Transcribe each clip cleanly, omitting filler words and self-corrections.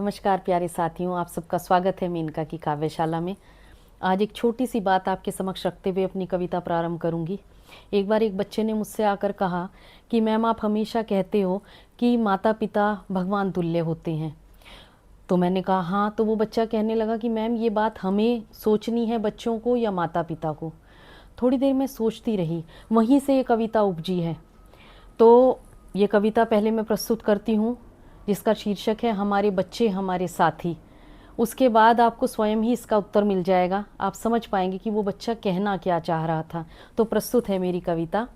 नमस्कार प्यारे साथियों, आप सबका स्वागत है मेनका की काव्यशाला में। आज एक छोटी सी बात आपके समक्ष रखते हुए अपनी कविता प्रारंभ करूंगी। एक बार एक बच्चे ने मुझसे आकर कहा कि मैम आप हमेशा कहते हो कि माता पिता भगवान तुल्य होते हैं। तो मैंने कहा हाँ। तो वो बच्चा कहने लगा कि मैम ये बात हमें सोचनी है बच्चों को या माता पिता को। थोड़ी देर मैं सोचती रही, वहीं से ये कविता उपजी है। तो ये कविता पहले मैं प्रस्तुत करती हूँ, जिसका शीर्षक है हमारे बच्चे हमारे साथी। उसके बाद आपको स्वयं ही इसका उत्तर मिल जाएगा, आप समझ पाएंगे कि वो बच्चा कहना क्या चाह रहा था। तो प्रस्तुत है मेरी कविता।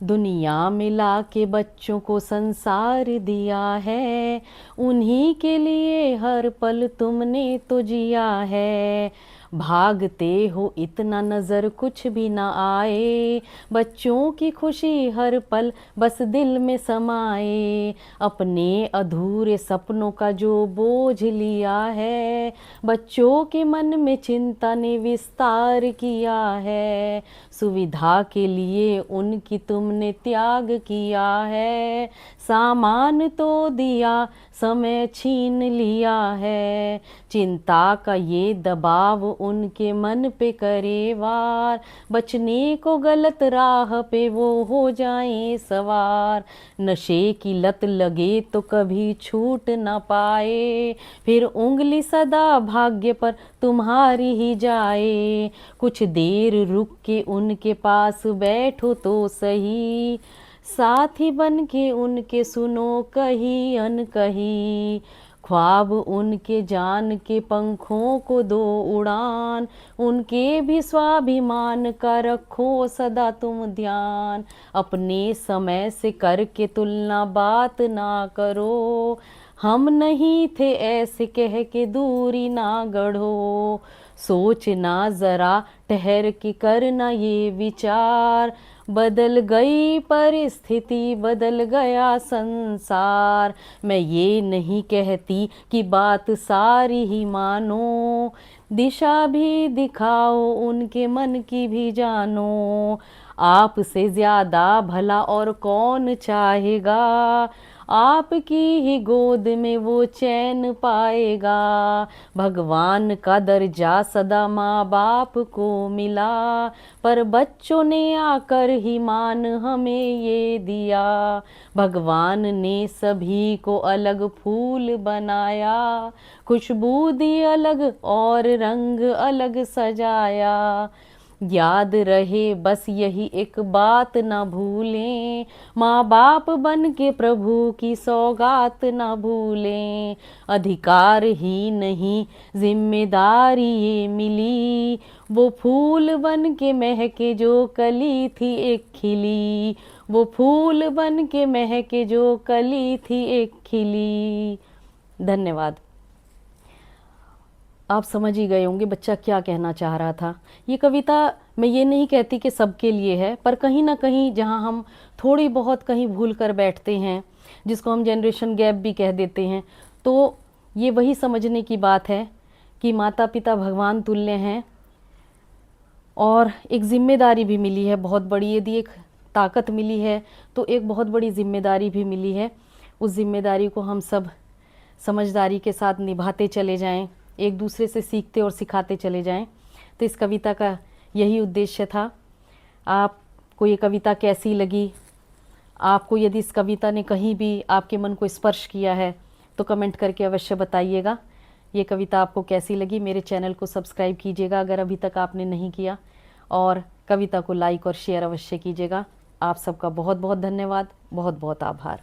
दुनिया में लाके बच्चों को संसार दिया है, उन्हीं के लिए हर पल तुमने तो जिया है। भागते हो इतना नज़र कुछ भी ना आए, बच्चों की खुशी हर पल बस दिल में समाए। अपने अधूरे सपनों का जो बोझ लिया है, बच्चों के मन में चिंता ने विस्तार किया है। सुविधा के लिए उनकी तुमने त्याग किया है, सामान तो दिया समय छीन लिया है। चिंता का ये दबाव उनके मन पे करे वार, बचने को गलत राह पे वो हो जाएं सवार। नशे की लत लगे तो कभी छूट ना पाए, फिर उंगली सदा भाग्य पर तुम्हारी ही जाए। कुछ देर रुक के उनके पास बैठो तो सही, साथी बन के उनके सुनो कही अनकही। ख्वाब उनके जान के पंखों को दो उड़ान, उनके भी स्वाभिमान का रखो सदा तुम ध्यान। अपने समय से करके तुलना बात ना करो, हम नहीं थे ऐसे कह के दूरी ना गढ़ो। सोचना ज़रा ठहर के करना ये विचार, बदल गई परिस्थिति बदल गया संसार। मैं ये नहीं कहती कि बात सारी ही मानो, दिशा भी दिखाओ उनके मन की भी जानो। आपसे ज़्यादा भला और कौन चाहेगा, आपकी ही गोद में वो चैन पाएगा। भगवान का दर्जा सदा माँ बाप को मिला, पर बच्चों ने आकर ही मान हमें ये दिया। भगवान ने सभी को अलग फूल बनाया, खुशबू दी अलग और रंग अलग सजाया। याद रहे बस यही एक बात ना भूलें, माँ बाप बन के प्रभु की सौगात ना भूलें। अधिकार ही नहीं जिम्मेदारी ये मिली, वो फूल बन के महके जो कली थी एक खिली। वो फूल बन के महके जो कली थी एक खिली। धन्यवाद। आप समझ ही गए होंगे बच्चा क्या कहना चाह रहा था। ये कविता मैं ये नहीं कहती कि सबके लिए है, पर कहीं ना कहीं जहाँ हम थोड़ी बहुत कहीं भूल कर बैठते हैं, जिसको हम जनरेशन गैप भी कह देते हैं, तो ये वही समझने की बात है कि माता पिता भगवान तुल्य हैं और एक जिम्मेदारी भी मिली है बहुत बड़ी। यदि एक ताकत मिली है तो एक बहुत बड़ी जिम्मेदारी भी मिली है। उस जिम्मेदारी को हम सब समझदारी के साथ निभाते चले जाएं, एक दूसरे से सीखते और सिखाते चले जाएं। तो इस कविता का यही उद्देश्य था। आपको ये कविता कैसी लगी? आपको यदि इस कविता ने कहीं भी आपके मन को स्पर्श किया है तो कमेंट करके अवश्य बताइएगा। ये कविता आपको कैसी लगी? मेरे चैनल को सब्सक्राइब कीजिएगा अगर अभी तक आपने नहीं किया, और कविता को लाइक और शेयर अवश्य कीजिएगा। आप सबका बहुत बहुत धन्यवाद, बहुत बहुत आभार।